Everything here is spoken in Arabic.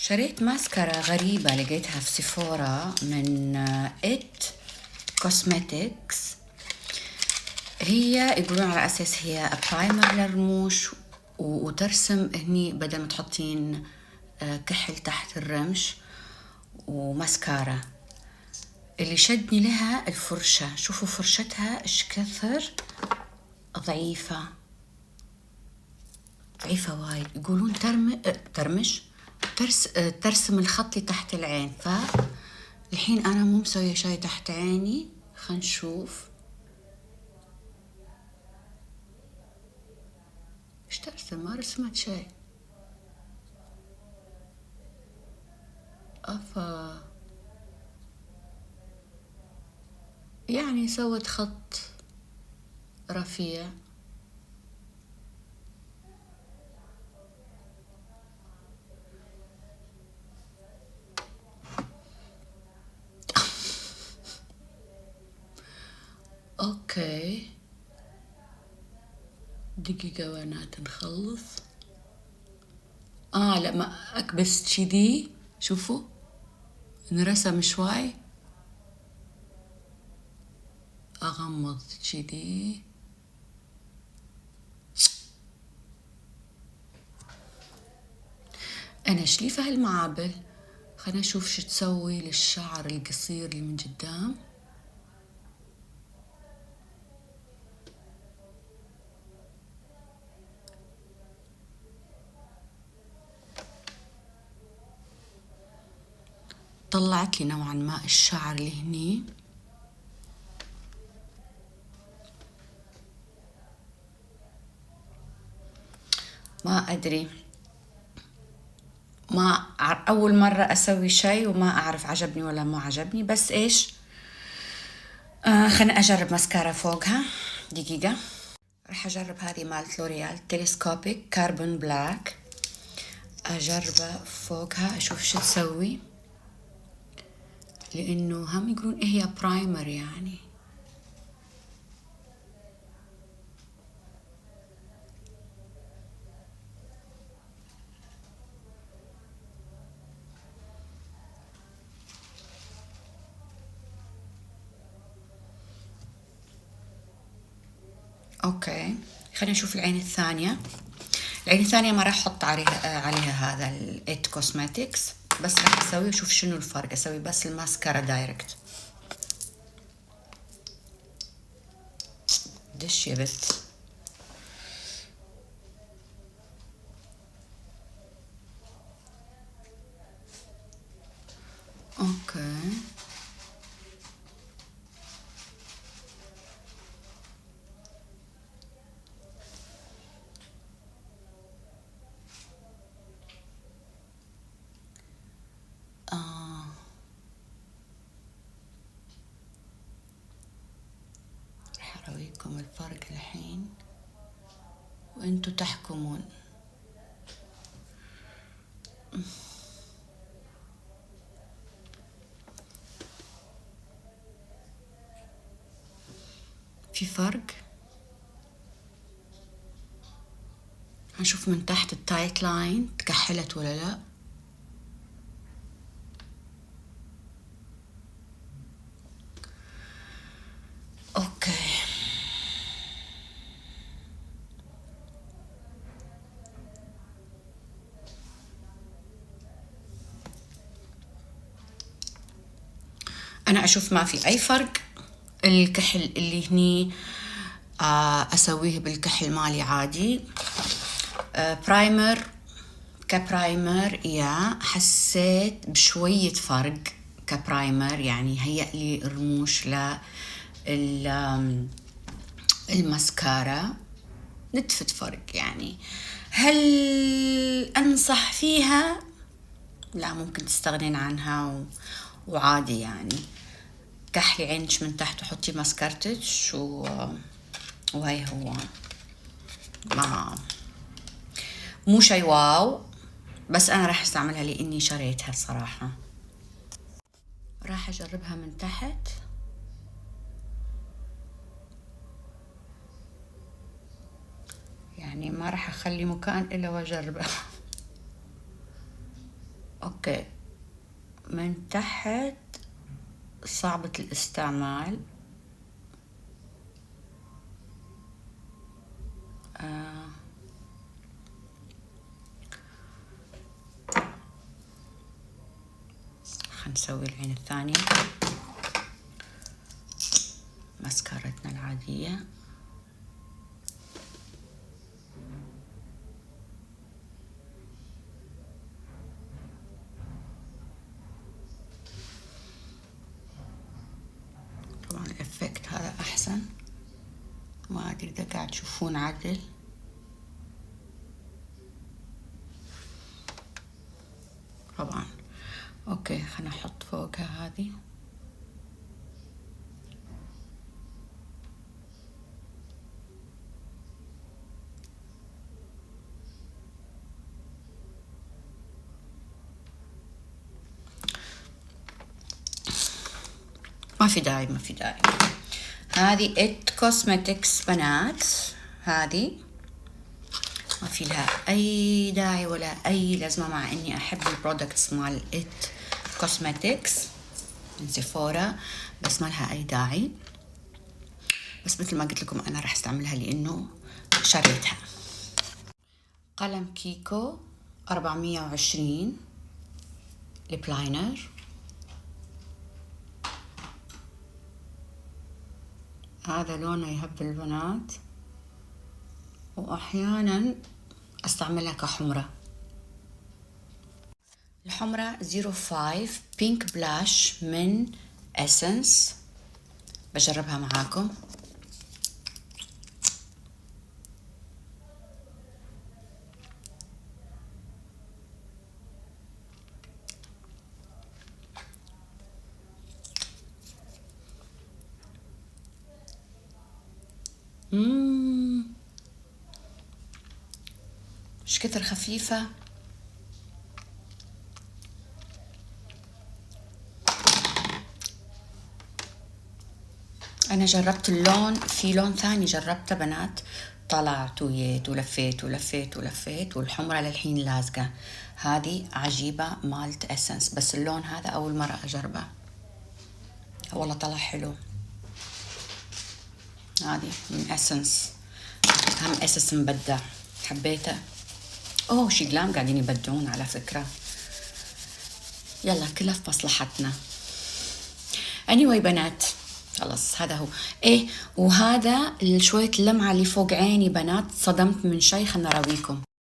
شريت ماسكارا غريبة لقيتها في سيفورا من إت كوسمتكس. هي يقولون على أساس هي برايمر للرموش وترسم هني بدل ما تحطين كحل تحت الرمش وماسكارا. اللي شدني لها الفرشة، شوفوا فرشتها ايش كثر ضعيفة وايد. يقولون ترسم الخط اللي تحت العين. فالحين انا مو مسوية شي تحت عيني، خلينا نشوف ايش ترسم. ما رسمت شي. يعني سوت خط رفيع. اوكي دقيقة بنات نخلص. لا ما اكبس كذي. شوفوا انرسم شوي، اغمض كذي. انا شليفة هالمعابل. خلنا نشوف شو تسوي للشعر القصير اللي من قدام. طلعت لي نوعا ما الشعر اللي هني. ما ادري، اول مرة اسوي شيء وما اعرف عجبني ولا ما عجبني. بس ايش، خلنا اجرب ماسكارا فوقها. دقيقة راح اجرب هذه مالت لوريال تيليسكوبيك كاربون بلاك. اجربها فوقها اشوف شو تسوي، لانه هم يقولون إيه هي برايمر يعني. اوكي خلينا نشوف العين الثانية. العين الثانية ما راح احط عليها هذا الإت كوسماتكس، بس راح اسوي اشوف شنو الفرق. اسوي بس الماسكارا دايركت. دش يا بت. اوكي راح اراويكم الفرق الحين وانتوا تحكمون. في فرق. هنشوف من تحت التايت لاين تكحلت ولا لا. اوكي انا اشوف ما في اي فرق. الكحل اللي هني اسويه بالكحل مالي عادي. برايمر كبرايمر حسيت بشوية فرق كبرايمر، يعني هيأ لي الرموش الماسكارا نتفت فرق يعني. هل أنصح فيها؟ لا، ممكن تستغنين عنها وعادي يعني. كحلي عينك من تحت وحطي ماسكارتك وهي هو. ما مو شي واو، بس أنا راح استعملها لأني شريتها صراحة. راح أجربها من تحت. يعني ما راح أخلي مكان إلا وأجربها. اوكي، من تحت صعبة الاستعمال. خلينا نسوي العين الثانية، مسكرتنا العادية. طبعا الافكت هذا احسن، ما ادري اذا قاعد تشوفون عدل. طبعا اوكي، خلنا نحط فوقها هذه. ما في داعي، ما في داعي. هذه ات كوسمتكس بنات، هذه ما في لها اي داعي ولا اي لازمه، مع اني احب البرودكتس مال ات كوسمتكس من سيفورا، بس ما لها اي داعي. بس مثل ما قلت لكم انا راح استعملها لانه شريتها. قلم كيكو 420 البلاينر، هذا لونه يهب البنات، واحيانا استعملها كحمرة. الحمرة 05 بينك بلاش من اسنس، بجربها معاكم. مش كتر خفيفة. أنا جربت اللون، في لون ثاني جربته بنات، طلعت ويت ولفيت ولفيت ولفيت، والحمرة للحين لازقة. هذه عجيبة مالت اسنس، بس اللون هذا أول مرة أجربه، والله طلع حلو. هذه من اسنس، هم اسنس مبدع، حبيته. اوه شي جلام قاعدين يبدعون على فكرة. يلا كلها في مصلحتنا. anyway بنات، خلاص هذا هو. ايه، وهذا شوية اللمعة اللي فوق عيني بنات، صدمت من شي، خلنا اراويكم.